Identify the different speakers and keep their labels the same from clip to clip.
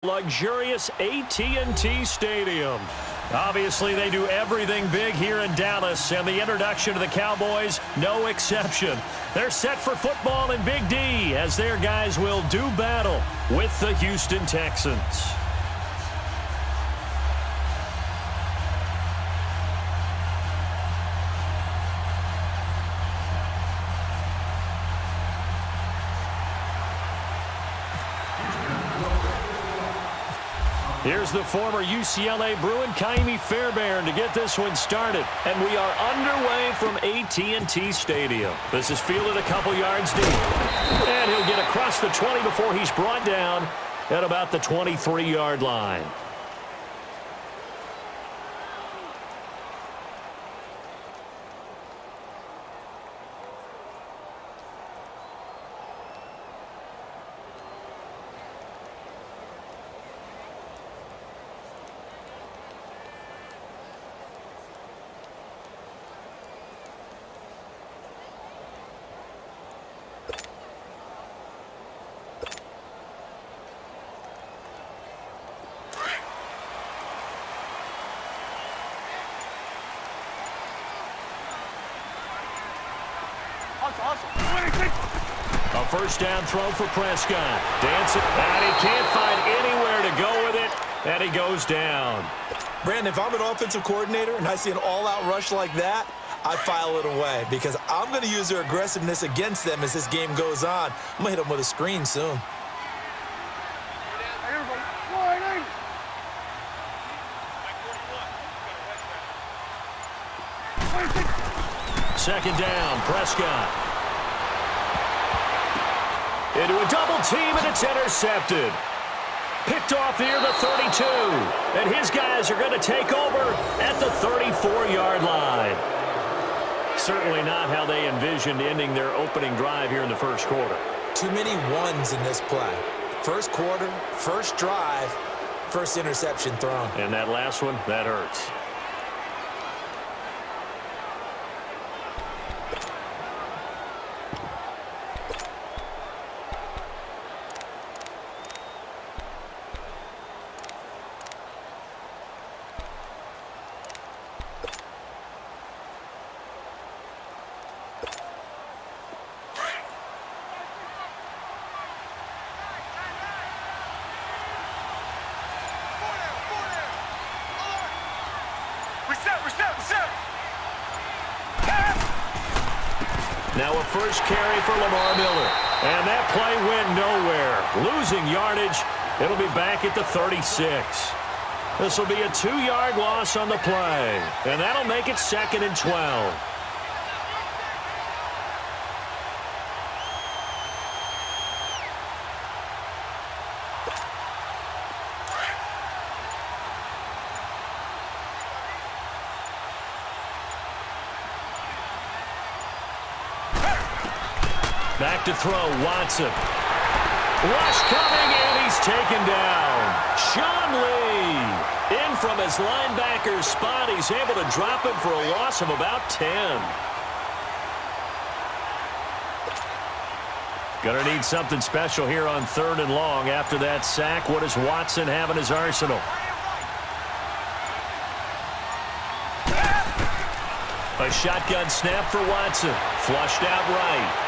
Speaker 1: Luxurious AT&T Stadium. Obviously, they do everything big here in Dallas, and the introduction to the Cowboys, no exception. They're set for football in Big D as their guys will do battle with the Houston Texans. Here's the former UCLA Bruin, Kaimi Fairbairn, to get this one started. And we are underway from AT&T Stadium. This is fielded a couple yards deep. And he'll get across the 20 before he's brought down at about the 23-yard line. A first down throw for Prescott. Dancing, and he can't find anywhere to go with it, and he goes down.
Speaker 2: Brandon, if I'm an offensive coordinator and I see an all-out rush like that, I file it away because I'm going to use their aggressiveness against them as this game goes on. I'm going to hit them with a screen soon.
Speaker 1: Second down, Prescott. Into a double team, and it's intercepted. Picked off near the 32. And his guys are going to take over at the 34-yard line. Certainly not how they envisioned ending their opening drive here in the first quarter.
Speaker 2: Too many ones in this play. First quarter, first drive, first interception thrown.
Speaker 1: And that last one, that hurts. Now a first carry for Lamar Miller. And that play went nowhere. Losing yardage. It'll be back at the 36. This will be a 2-yard loss on the play. And that'll make it 2nd and 12. Back to throw, Watson. Rush coming, and he's taken down. Sean Lee in from his linebacker spot. He's able to drop him for a loss of about 10. Gonna need something special here on 3rd and long after that sack. What does Watson have in his arsenal? A shotgun snap for Watson. Flushed out right.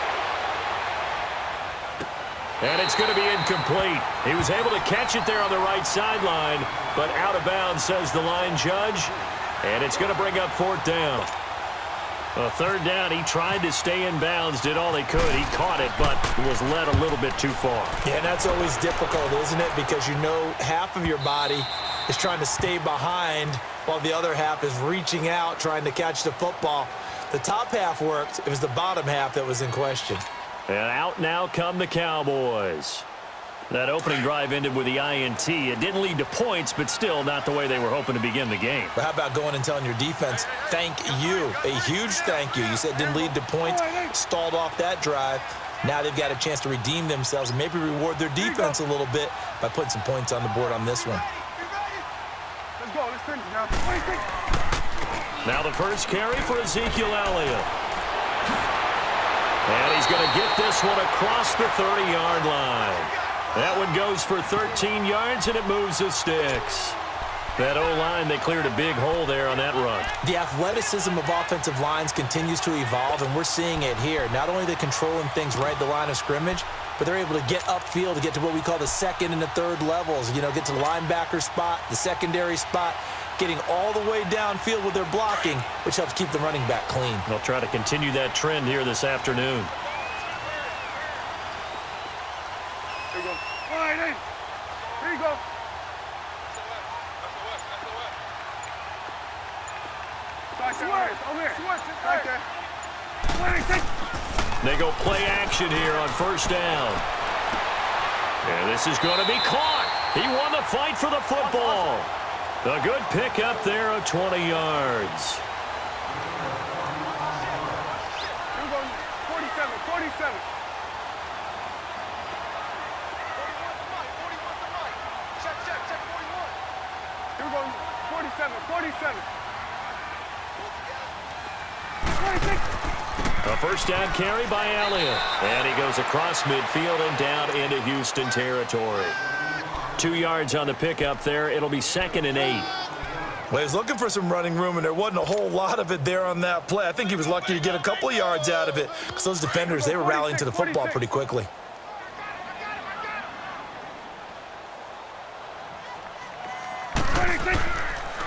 Speaker 1: And it's going to be incomplete. He was able to catch it there on the right sideline, but out of bounds, says the line judge. And it's going to bring up 4th down. A 3rd down, he tried to stay in bounds, did all he could. He caught it, but was led a little bit too far.
Speaker 2: Yeah, and that's always difficult, isn't it? Because you know half of your body is trying to stay behind while the other half is reaching out, trying to catch the football. The top half worked. It was the bottom half that was in question.
Speaker 1: And out now come the Cowboys. That opening drive ended with the INT. It didn't lead to points, but still not the way they were hoping to begin the game.
Speaker 2: But how about going and telling your defense, thank you, a huge thank you. You said it didn't lead to points, stalled off that drive. Now they've got a chance to redeem themselves and maybe reward their defense a little bit by putting some points on the board on this one.
Speaker 3: Let's go. Let's finish now.
Speaker 1: Now the first carry for Ezekiel Elliott. And he's going to get this one across the 30-yard line. That one goes for 13 yards, and it moves the sticks. That O-line, they cleared a big hole there on that run.
Speaker 2: The athleticism of offensive lines continues to evolve, and we're seeing it here. Not only are they controlling things right at the line of scrimmage, but they're able to get upfield to get to what we call the second and the third levels. You know, get to the linebacker spot, the secondary spot, getting all the way downfield with their blocking, which helps keep the running back clean.
Speaker 1: They'll try to continue that trend here this afternoon.
Speaker 3: There you go. All right, hey. Here you go. Right there.
Speaker 1: They go play action here on first down. And this is going to be caught. He won the fight for the football. A good pickup there of 20 yards.
Speaker 3: Here we go. 47. Here we go. 47.
Speaker 1: A first down carry by Elliott. And he goes across midfield and down into Houston territory. 2 yards on the pickup there. It'll be 2nd and 8.
Speaker 2: Well, he was looking for some running room, and there wasn't a whole lot of it there on that play. I think he was lucky to get a couple of yards out of it because those defenders, they were rallying to the football pretty quickly.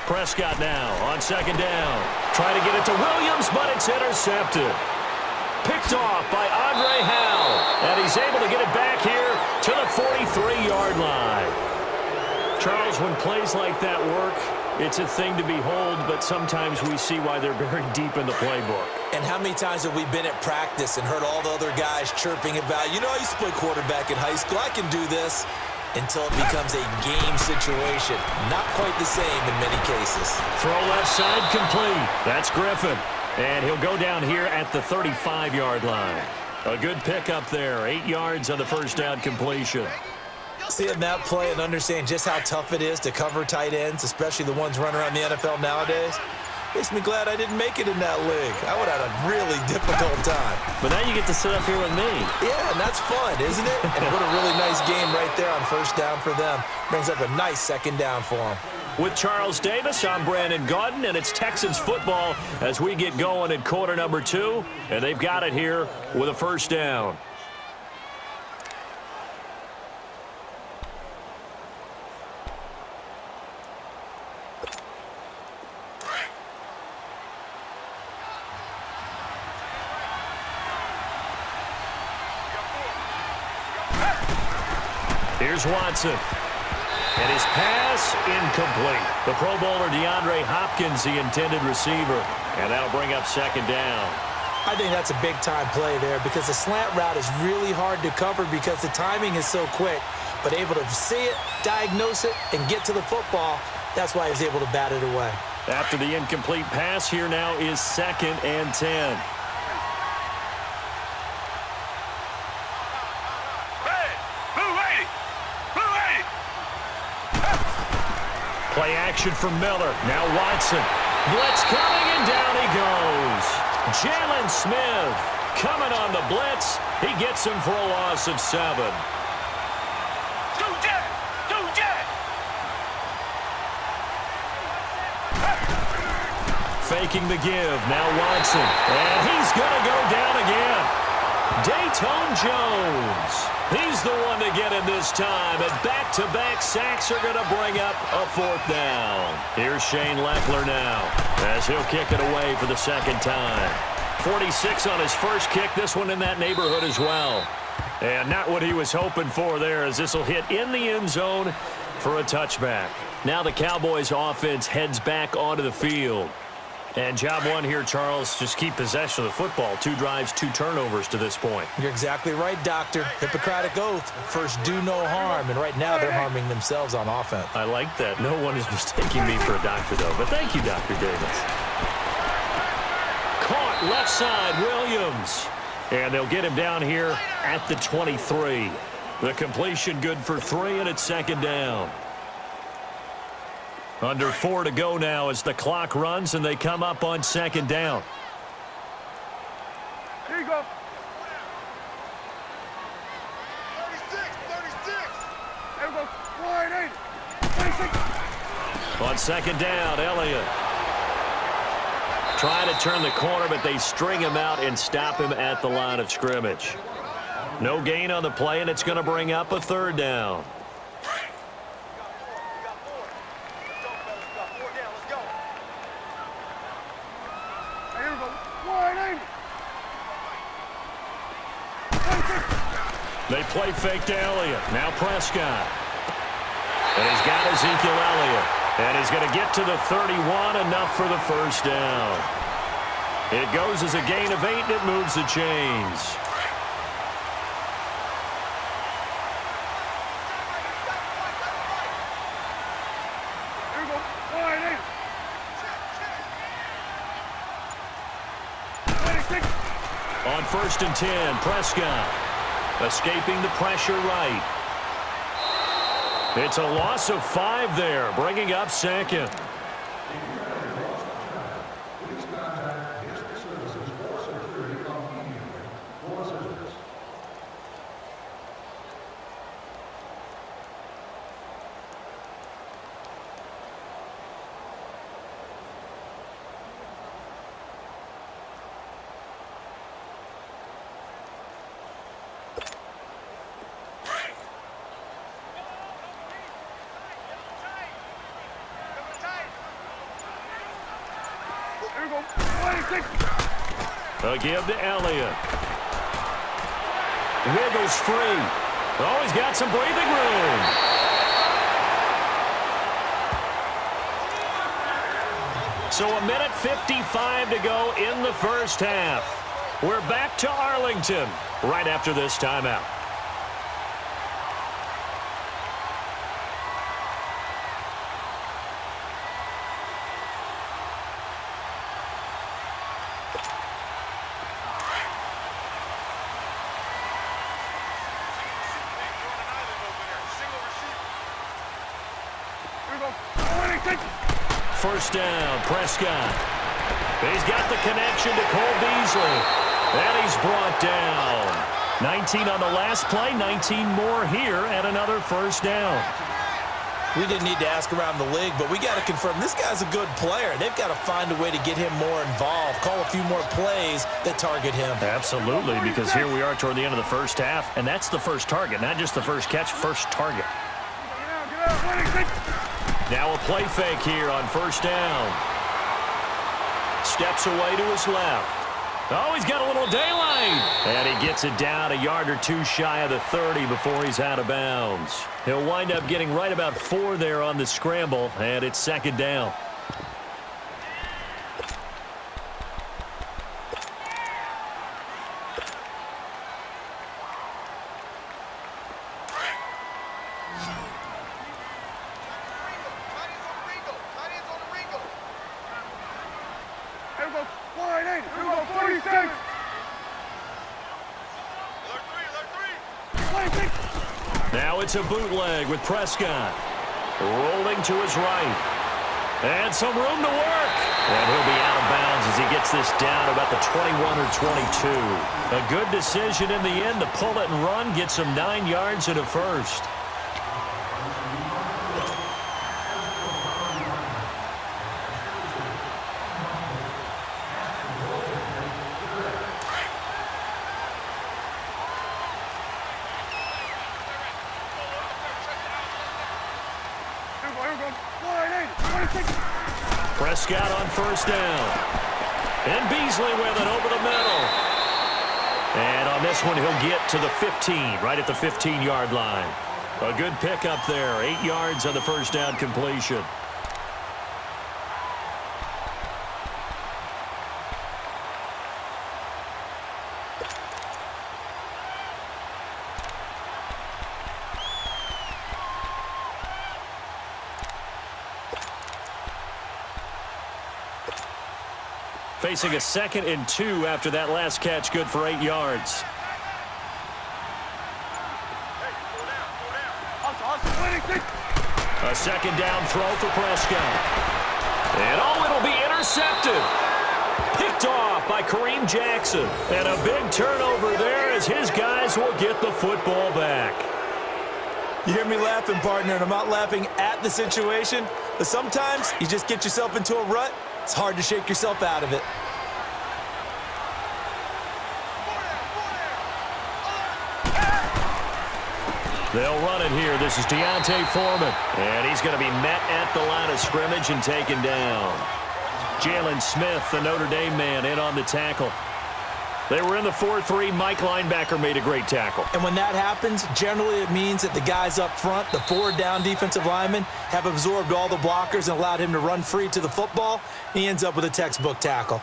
Speaker 1: Prescott now on 2nd down. Trying to get it to Williams, but it's intercepted. Picked off by Andre Howell. And he's able to get it back here to the 43-yard line. Charles, when plays like that work, it's a thing to behold, but sometimes we see why they're very deep in the playbook.
Speaker 2: And how many times have we been at practice and heard all the other guys chirping about, you know, I used to play quarterback in high school, I can do this, until it becomes a game situation. Not quite the same in many cases.
Speaker 1: Throw left side complete. That's Griffin. And he'll go down here at the 35-yard line. A good pickup there. 8 yards on the first down completion.
Speaker 2: Seeing that play and understand just how tough it is to cover tight ends, especially the ones running around the NFL nowadays, makes me glad I didn't make it in that league. I would have had a really difficult time.
Speaker 1: But now you get to sit up here with me.
Speaker 2: Yeah, and that's fun, isn't it? And what a really nice game right there on first down for them. Brings up a nice 2nd down for them.
Speaker 1: With Charles Davis, I'm Brandon Gaudin, and it's Texans football as we get going in quarter number 2. And they've got it here with a first down. Here's Watson. And his pass incomplete. The Pro Bowler DeAndre Hopkins, the intended receiver. And that'll bring up 2nd down.
Speaker 2: I think that's a big-time play there because the slant route is really hard to cover because the timing is so quick. But able to see it, diagnose it, and get to the football, that's why he's able to bat it away.
Speaker 1: After the incomplete pass, here now is 2nd and 10. Play action from Miller. Now Watson. Blitz coming, and down he goes. Jalen Smith coming on the blitz. He gets him for a loss of 7. Faking the give. Now Watson. And he's going to go down again. Dayton Jones. He's the one to get him this time, and back-to-back sacks are going to bring up a 4th down. Here's Shane Lechler now as he'll kick it away for the 2nd time. 46 on his first kick, this one in that neighborhood as well. And not what he was hoping for there, as this will hit in the end zone for a touchback. Now the Cowboys offense heads back onto the field. And job one here, Charles, just keep possession of the football. 2 drives, 2 turnovers to this point.
Speaker 2: You're exactly right, Doctor. Hippocratic oath. First, do no harm. And right now, they're harming themselves on offense.
Speaker 1: I like that. No one is mistaking me for a doctor, though. But thank you, Dr. Davis. Caught left side, Williams. And they'll get him down here at the 23. The completion good for 3, and it's 2nd down. Under 4 to go now as the clock runs, and they come up on 2nd down.
Speaker 3: Here you go.
Speaker 4: 36.
Speaker 1: On second down, Elliott. Trying to turn the corner, but they string him out and stop him at the line of scrimmage. No gain on the play, and it's going to bring up a third down. They play fake to Elliott. Now Prescott. And he's got Ezekiel Elliott. And he's going to get to the 31, enough for the first down. It goes as a gain of 8, and it moves the chains. On 1st and 10, Prescott escaping the pressure right. It's a loss of 5 there, bringing up second. A give to Elliott. Wiggles free. Oh, he's got some breathing room. So 1:55 to go in the first half. We're back to Arlington right after this timeout. First down, Prescott. He's got the connection to Cole Beasley. And he's brought down. 19 on the last play, 19 more here, and another first down.
Speaker 2: We didn't need to ask around the league, but we got to confirm this guy's a good player. They've got to find a way to get him more involved, call a few more plays that target him.
Speaker 1: Absolutely, because here we are toward the end of the first half, and that's the first target, not just the first catch, first target. Now a play fake here on first down. Steps away to his left. Oh, he's got a little daylight. And he gets it down a yard or two shy of the 30 before he's out of bounds. He'll wind up getting right about 4 there on the scramble, and it's second down. Now it's a bootleg with Prescott. Rolling to his right. And some room to work. And he'll be out of bounds as he gets this down about the 21 or 22. A good decision in the end to pull it and run. Gets him 9 yards and a first. Prescott on first down. And Beasley with it over the middle. And on this one, he'll get to the 15, right at the 15-yard line. A good pickup there, 8 yards on the first down completion. Facing a 2nd and 2 after that last catch, good for 8 yards. A second down throw for Prescott. And it'll be intercepted. Picked off by Kareem Jackson. And a big turnover there as his guys will get the football back.
Speaker 2: You hear me laughing, partner, and I'm not laughing at the situation, but sometimes you just get yourself into a rut. It's hard to shake yourself out of it.
Speaker 1: They'll run it here. This is Deontay Foreman. And he's going to be met at the line of scrimmage and taken down. Jalen Smith, the Notre Dame man, in on the tackle. They were in the 4-3. Mike linebacker made a great tackle.
Speaker 2: And when that happens, generally it means that the guys up front, the forward down defensive linemen, have absorbed all the blockers and allowed him to run free to the football. He ends up with a textbook tackle.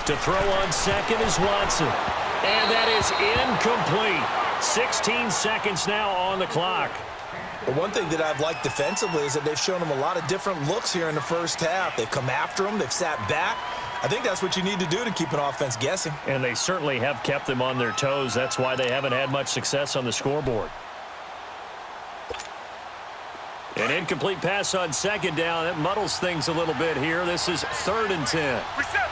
Speaker 1: To throw on second is Watson. And that is incomplete. 16 seconds now on the clock.
Speaker 2: But one thing that I've liked defensively is that they've shown him a lot of different looks here in the first half. They've come after him. They've sat back. I think that's what you need to do to keep an offense guessing.
Speaker 1: And they certainly have kept them on their toes. That's why they haven't had much success on the scoreboard. An incomplete pass on second down. That muddles things a little bit here. This is 3rd and 10.
Speaker 3: Reset.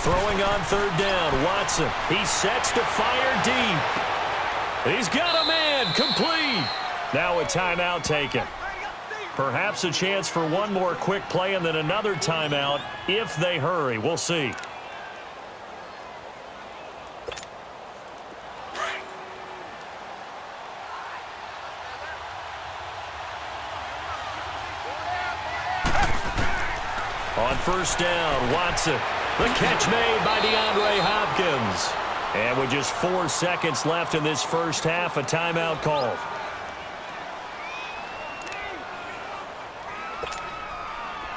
Speaker 1: Throwing on 3rd down, Watson. He sets to fire deep. He's got a man, complete. Now a timeout taken. Perhaps a chance for one more quick play and then another timeout if they hurry. We'll see. On 1st down, Watson. The catch made by DeAndre Hopkins. And with just 4 seconds left in this first half, a timeout called.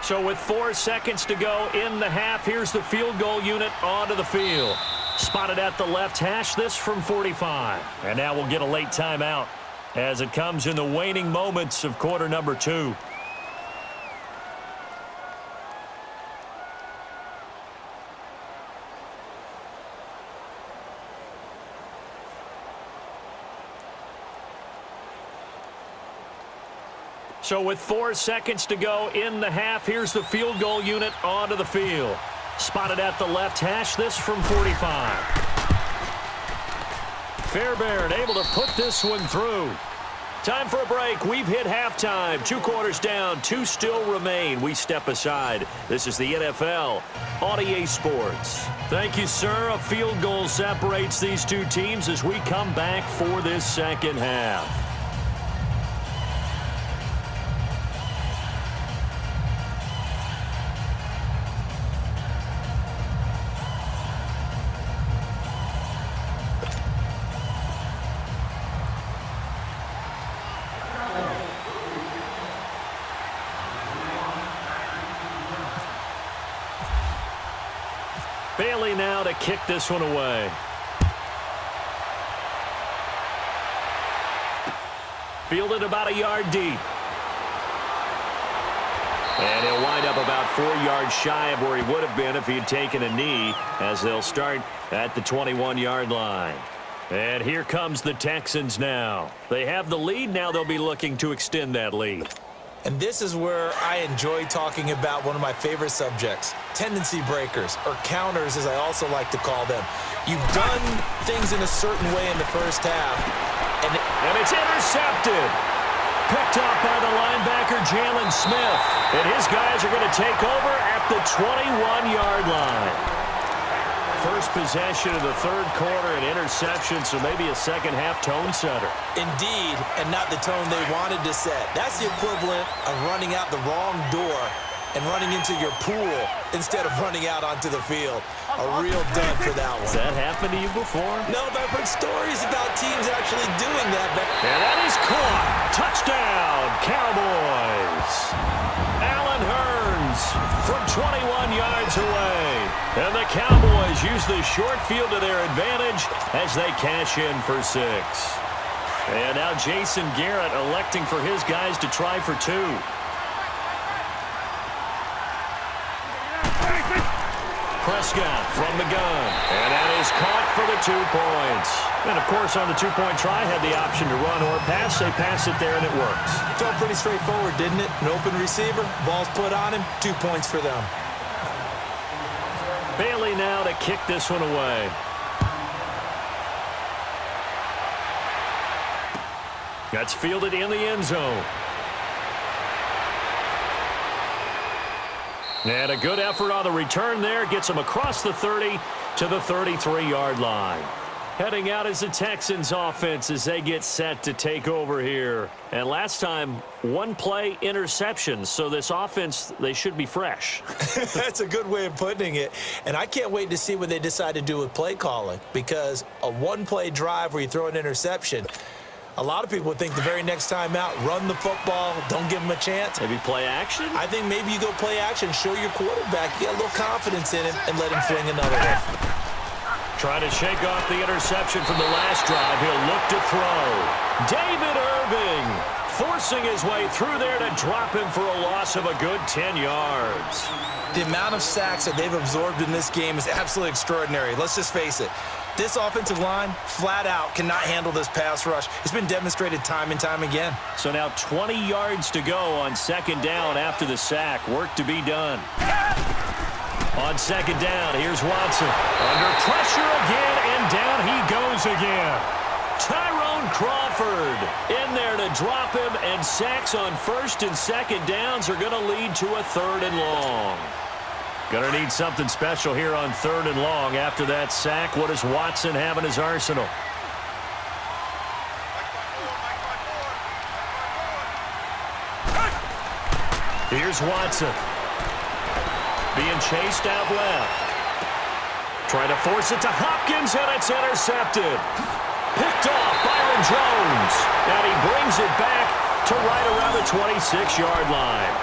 Speaker 1: So with 4 seconds to go in the half, here's the field goal unit onto the field. Spotted at the left hash, this from 45. And now we'll get a late timeout as it comes in the waning moments of quarter number 2. So with 4 seconds to go in the half, here's the field goal unit onto the field. Spotted at the left hash, this from 45. Fairbairn able to put this one through. Time for a break. We've hit halftime. 2 quarters down, 2 still remain. We step aside. This is the NFL on EA Sports. Thank you, sir. A field goal separates these two teams as we come back for this second half. Bailey now to kick this one away. Fielded about a yard deep. And he'll wind up about 4 yards shy of where he would have been if he had taken a knee, as they'll start at the 21-yard line. And here comes the Texans now. They have the lead. Now they'll be looking to extend that lead.
Speaker 2: And this is where I enjoy talking about one of my favorite subjects, tendency breakers, or counters as I also like to call them. You've done things in a certain way in the first half. And
Speaker 1: it's intercepted. Picked off by the linebacker, Jalen Smith. And his guys are going to take over at the 21-yard line. First possession of the 3rd quarter, an interception, so maybe a second-half tone setter.
Speaker 2: Indeed, and not the tone they wanted to set. That's the equivalent of running out the wrong door and running into your pool instead of running out onto the field. A real dud for that one.
Speaker 1: Has that happened to you before?
Speaker 2: No, but I've heard stories about teams actually doing that.
Speaker 1: And that is caught. Touchdown, Cowboys. Allen Hurns from 21 yards away. And the Cowboys use the short field to their advantage as they cash in for 6. And now Jason Garrett electing for his guys to try for two. Prescott from the gun. And that is caught for the 2 points. And, of course, on the two-point try, had the option to run or pass. They pass it there, and it works.
Speaker 2: Felt pretty straightforward, didn't it? An open receiver, ball's put on him, 2 points for them.
Speaker 1: Bailey now to kick this one away. That's fielded in the end zone. And a good effort on the return there. Gets him across the 30 to the 33-yard line. Heading out is the Texans offense as they get set to take over here. And last time, one-play interceptions. So this offense, they should be fresh.
Speaker 2: That's a good way of putting it. And I can't wait to see what they decide to do with play calling. Because a one-play drive where you throw an interception, a lot of people would think the very next time out, run the football, don't give him a chance.
Speaker 1: Maybe play action?
Speaker 2: I think maybe you go play action, show your quarterback you got a little confidence in him, and let him fling another one.
Speaker 1: Trying to shake off the interception from the last drive. He'll look to throw. David Irving forcing his way through there to drop him for a loss of a good 10 yards.
Speaker 2: The amount of sacks that they've absorbed in this game is absolutely extraordinary. Let's just face it. This offensive line, flat out, cannot handle this pass rush. It's been demonstrated time and time again.
Speaker 1: So now 20 yards to go on second down after the sack. Work to be done. On second down, here's Watson. Under pressure again, and down he goes again. Tyrone Crawford in there to drop him, and sacks on first and second downs are going to lead to a third and long. Going to need something special here on third and long after that sack. What does Watson have in his arsenal? Here's Watson. Being chased out left. Trying to force it to Hopkins, and it's intercepted. Picked off Byron Jones. And he brings it back to right around the 26-yard line.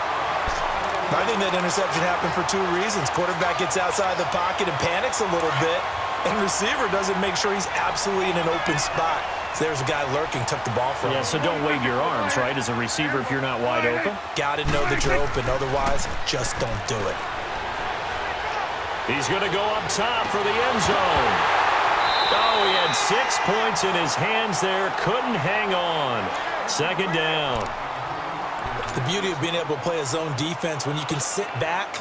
Speaker 2: I think that interception happened for two reasons. Quarterback gets outside the pocket and panics a little bit, and receiver doesn't make sure he's absolutely in an open spot. So there's a guy lurking, took the ball from him.
Speaker 1: Yeah, so don't wave your arms, right, as a receiver if you're not wide open?
Speaker 2: Got to know that you're open. Otherwise, just don't do it.
Speaker 1: He's going to go up top for the end zone. Oh, he had 6 points in his hands there. Couldn't hang on. Second down.
Speaker 2: The beauty of being able to play a zone defense when you can sit back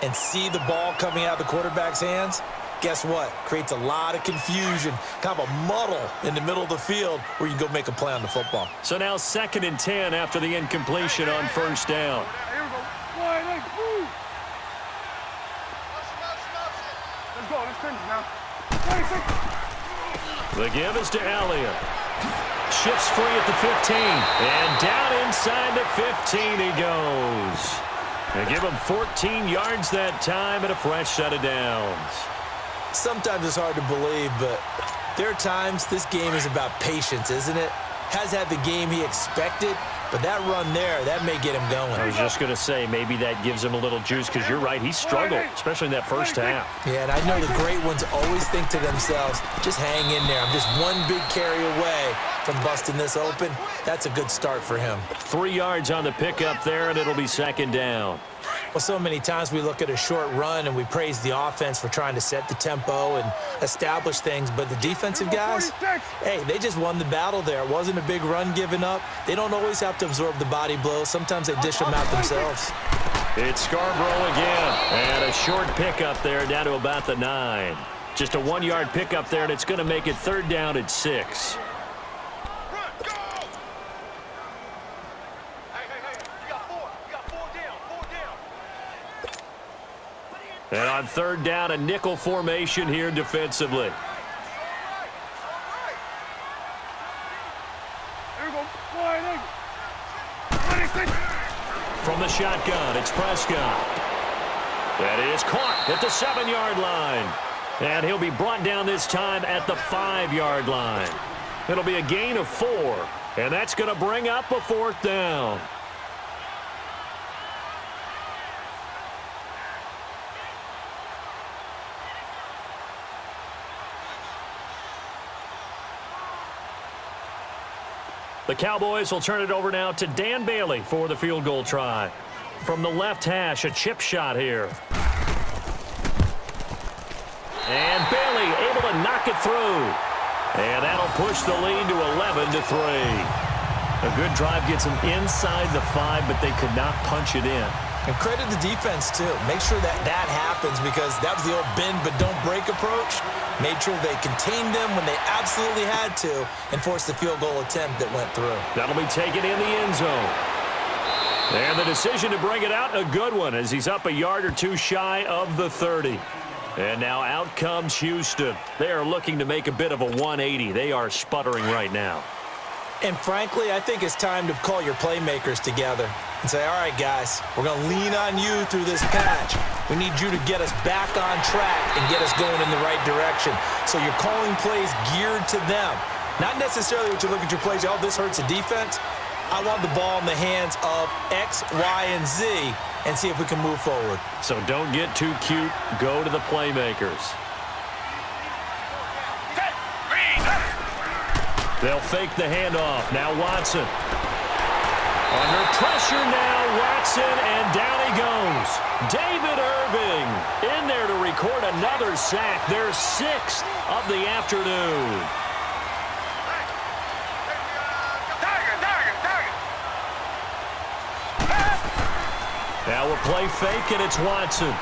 Speaker 2: and see the ball coming out of the quarterback's hands, guess what? Creates a lot of confusion, kind of a muddle in the middle of the field where you can go make a play on the football.
Speaker 1: So now 2nd and 10 after the incompletion on first down.
Speaker 3: Here we go. Let's go. Let's finish now.
Speaker 1: The give is to Elliott. Shifts free at the 15. And down inside the 15 he goes. They give him 14 yards that time and a fresh set of downs.
Speaker 2: Sometimes it's hard to believe, but there are times this game is about patience, isn't it? Has had the game he expected, but that run there, that may get him going.
Speaker 1: I was just going to say, maybe that gives him a little juice, because you're right, he struggled, especially in that first half.
Speaker 2: Yeah, and I know the great ones always think to themselves, just hang in there. I'm just one big carry away from busting this open. That's a good start for him.
Speaker 1: 3 yards on the pickup there, and it'll be second down.
Speaker 2: Well, so many times we look at a short run and we praise the offense for trying to set the tempo and establish things, but the defensive guys, hey, they just won the battle there. It wasn't a big run given up. They don't always have to absorb the body blows. Sometimes they dish them out themselves.
Speaker 1: It's Scarborough again, and a short pickup there down to about the 9. Just a 1-yard pickup there, and it's going to make it third down at 6. And on third down, a nickel formation here defensively. From the shotgun, it's Prescott. That is caught at the 7-yard line. And he'll be brought down this time at the 5-yard line. It'll be a gain of 4. And that's going to bring up a fourth down. The Cowboys will turn it over now to Dan Bailey for the field goal try. From the left hash, a chip shot here. And Bailey able to knock it through. And that'll push the lead to 11-3. A good drive gets them inside the 5, but they could not punch it in.
Speaker 2: And credit the defense, too. Make sure that happens because that was the old bend but don't break approach. Made sure they contained them when they absolutely had to and forced the field goal attempt that went through.
Speaker 1: That'll be taken in the end zone. And the decision to bring it out, a good one as he's up a yard or two shy of the 30. And now out comes Houston. They are looking to make a bit of a 180. They are sputtering right now.
Speaker 2: And frankly, I think it's time to call your playmakers together and say, all right, guys, we're going to lean on you through this patch. We need you to get us back on track and get us going in the right direction. So you're calling plays geared to them. Not necessarily what you look at your plays, oh, this hurts the defense. I want the ball in the hands of X, Y, and Z and see if we can move forward.
Speaker 1: So don't get too cute. Go to the playmakers. They'll fake the handoff. Now Watson. Under pressure now, Watson, and down he goes. David Irving in there to record another sack. Their 6th of the afternoon. Now a play fake, and it's Watson.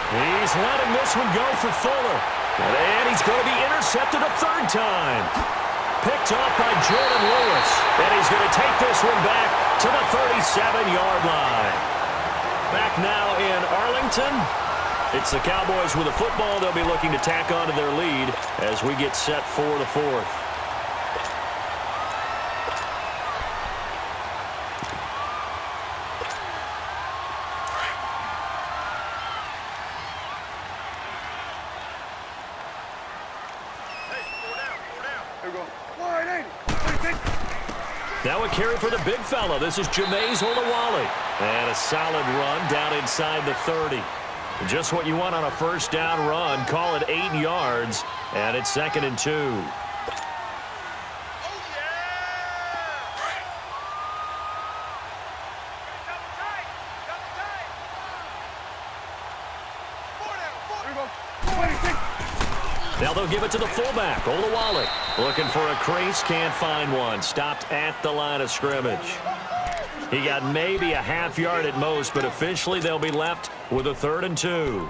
Speaker 1: He's letting this one go for Fuller. And he's going to be intercepted a 3rd time. Picked off by Jordan Lewis. And he's going to take this one back to the 37-yard line. Back now in Arlington. It's the Cowboys with a football. They'll be looking to tack on to their lead as we get set for the 4th. Now a carry for the big fella. This is Jameis Olawale. And a solid run down inside the 30. Just what you want on a first down run. Call it 8 yards. And it's 2nd and 2. Now they'll give it to the fullback, Olawale. Looking for a crease, can't find one. Stopped at the line of scrimmage. He got maybe a half yard at most, but officially they'll be left with a 3rd and 2.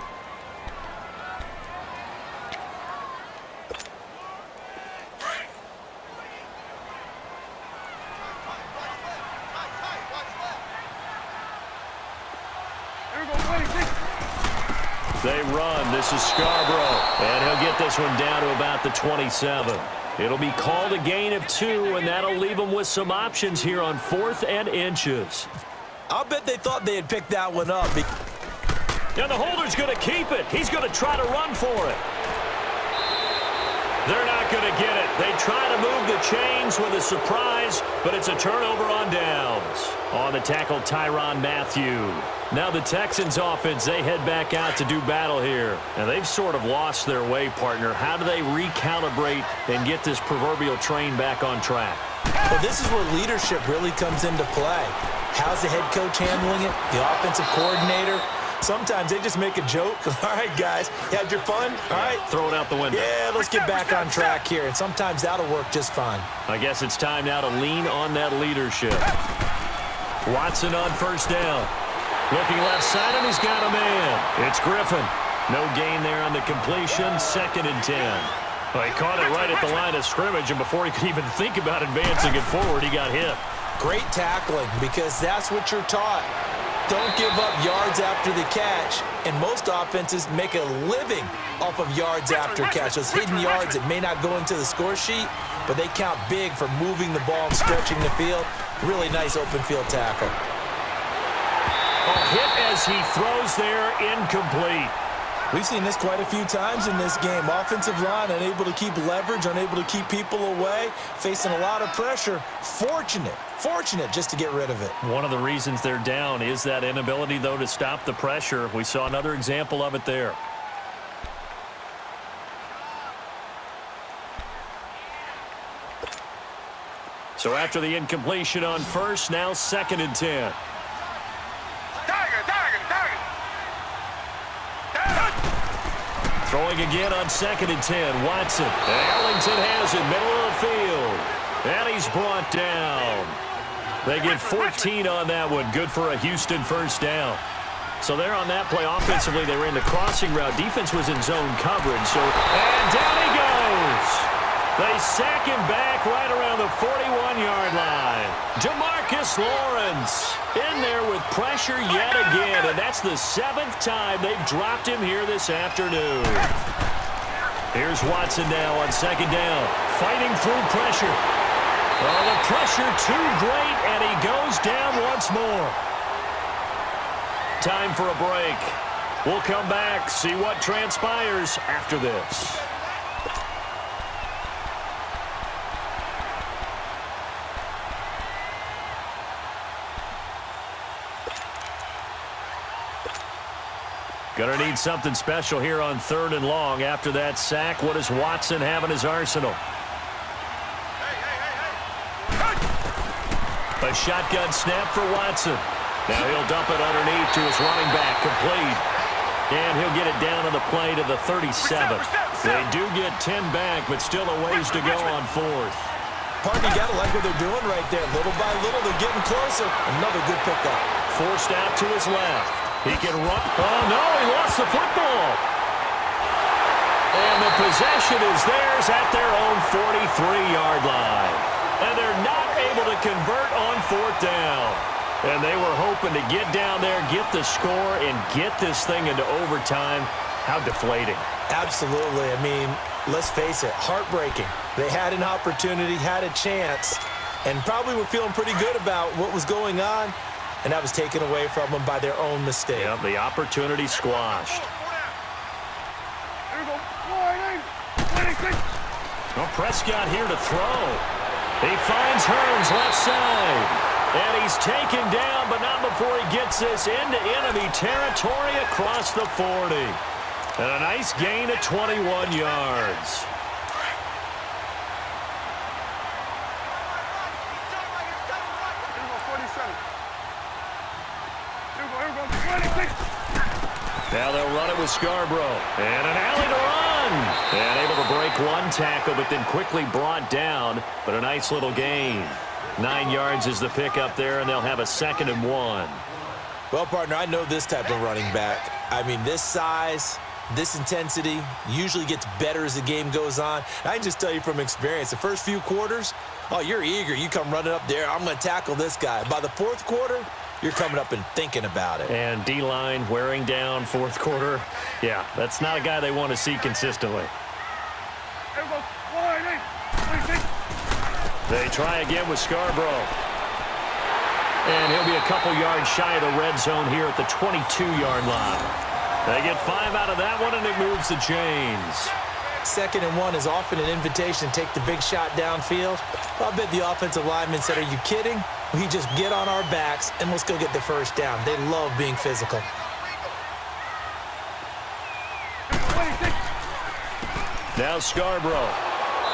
Speaker 1: They run. This is Scarborough. And he'll get this one down to about the 27. It'll be called a gain of 2, and that'll leave them with some options here on 4th and inches.
Speaker 2: I'll bet they thought they had picked that one up.
Speaker 1: And the holder's going to keep it. He's going to try to run for it. They're not going to get it. They try to move the chains with a surprise, but it's a turnover on downs. On the tackle, Tyrann Mathieu. Now the Texans offense, they head back out to do battle here. And they've sort of lost their way, partner. How do they recalibrate and get this proverbial train back on track?
Speaker 2: Well, this is where leadership really comes into play. How's the head coach handling it? The offensive coordinator? Sometimes they just make a joke. All right, guys, you had your fun? All right.
Speaker 1: Throw it out the window.
Speaker 2: Yeah, let's get back on track here. And sometimes that'll work just fine.
Speaker 1: I guess it's time now to lean on that leadership. Watson on first down. Looking left side, and he's got a man. It's Griffin. No gain there on the completion. 2nd and 10. Well, he caught it right at the line of scrimmage, and before he could even think about advancing it forward, he got hit.
Speaker 2: Great tackling, because that's what you're taught. Don't give up yards after the catch, and most offenses make a living off of yards after catch. Those hidden yards that may not go into the score sheet, but they count big for moving the ball and stretching the field. Really nice open field tackle.
Speaker 1: A hit as he throws there, incomplete.
Speaker 2: We've seen this quite a few times in this game. Offensive line unable to keep leverage, unable to keep people away, facing a lot of pressure. Fortunate just to get rid of it.
Speaker 1: One of the reasons they're down is that inability, though, to stop the pressure. We saw another example of it there. So after the incompletion on first, now 2nd and 10. Throwing again on 2nd and 10. Watson. Arlington has it, middle of the field. And he's brought down. They get 14 on that one. Good for a Houston first down. So there on that play, offensively, they ran the crossing route. Defense was in zone coverage. And down he goes. They sack him back right around the 41-yard line. DeMarcus Lawrence in there with pressure yet again, and that's the 7th time they've dropped him here this afternoon. Here's Watson now on 2nd down, fighting through pressure. Oh, the pressure too great, and he goes down once more. Time for a break. We'll come back, see what transpires after this. Gonna need something special here on 3rd and long. After that sack, what does Watson have in his arsenal? A shotgun snap for Watson. Now he'll dump it underneath to his running back, complete. And he'll get it down on the play to the 37. They do get 10 back, but still a ways to go on 4th.
Speaker 2: Partner, you gotta like what they're doing right there. Little by little, they're getting closer. Another good pickup.
Speaker 1: Forced out to his left. He can run. Oh, no, he lost the football. And the possession is theirs at their own 43-yard line. And they're not able to convert on 4th down. And they were hoping to get down there, get the score, and get this thing into overtime. How deflating.
Speaker 2: Absolutely. I mean, let's face it, heartbreaking. They had an opportunity, had a chance, and probably were feeling pretty good about what was going on. And that was taken away from them by their own mistake.
Speaker 1: Yep, the opportunity squashed. Well, Prescott here to throw. He finds Hearns left side. And he's taken down, but not before he gets this into enemy territory across the 40. And a nice gain of 21 yards. Now they'll run it with Scarborough. And an alley to run. And able to break one tackle, but then quickly brought down. But a nice little gain. 9 yards is the pickup there, and they'll have a 2nd and 1.
Speaker 2: Well, partner, I know this type of running back. I mean, this size, this intensity usually gets better as the game goes on. I can just tell you from experience, the first few quarters, oh, you're eager. You come running up there, I'm going to tackle this guy. By the 4th quarter, you're coming up and thinking about it.
Speaker 1: And D-line wearing down 4th quarter. Yeah, that's not a guy they want to see consistently. They try again with Scarborough. And he'll be a couple yards shy of the red zone here at the 22-yard line. They get 5 out of that one, and it moves the chains.
Speaker 2: 2nd and 1 is often an invitation to take the big shot downfield. I bet the offensive lineman said, are you kidding? We just get on our backs, and let's go get the first down. They love being physical.
Speaker 1: Now Scarborough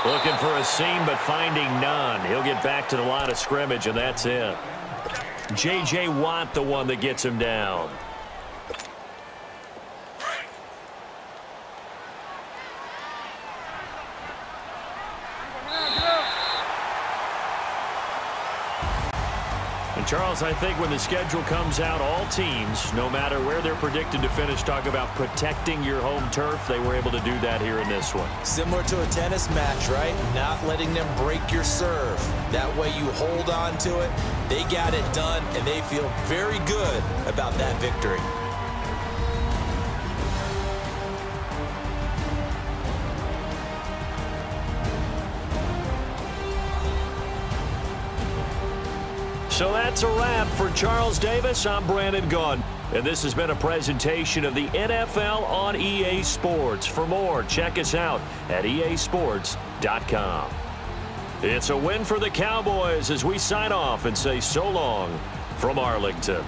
Speaker 1: looking for a seam, but finding none. He'll get back to the line of scrimmage, and that's it. J.J. Watt, the one that gets him down. And Charles, I think when the schedule comes out, all teams, no matter where they're predicted to finish, talk about protecting your home turf. They were able to do that here in this one.
Speaker 2: Similar to a tennis match, right? Not letting them break your serve. That way you hold on to it. They got it done, and they feel very good about that victory.
Speaker 1: So that's a wrap for Charles Davis. I'm Brandon Gaudin, and this has been a presentation of the NFL on EA Sports. For more, check us out at easports.com. It's a win for the Cowboys as we sign off and say so long from Arlington.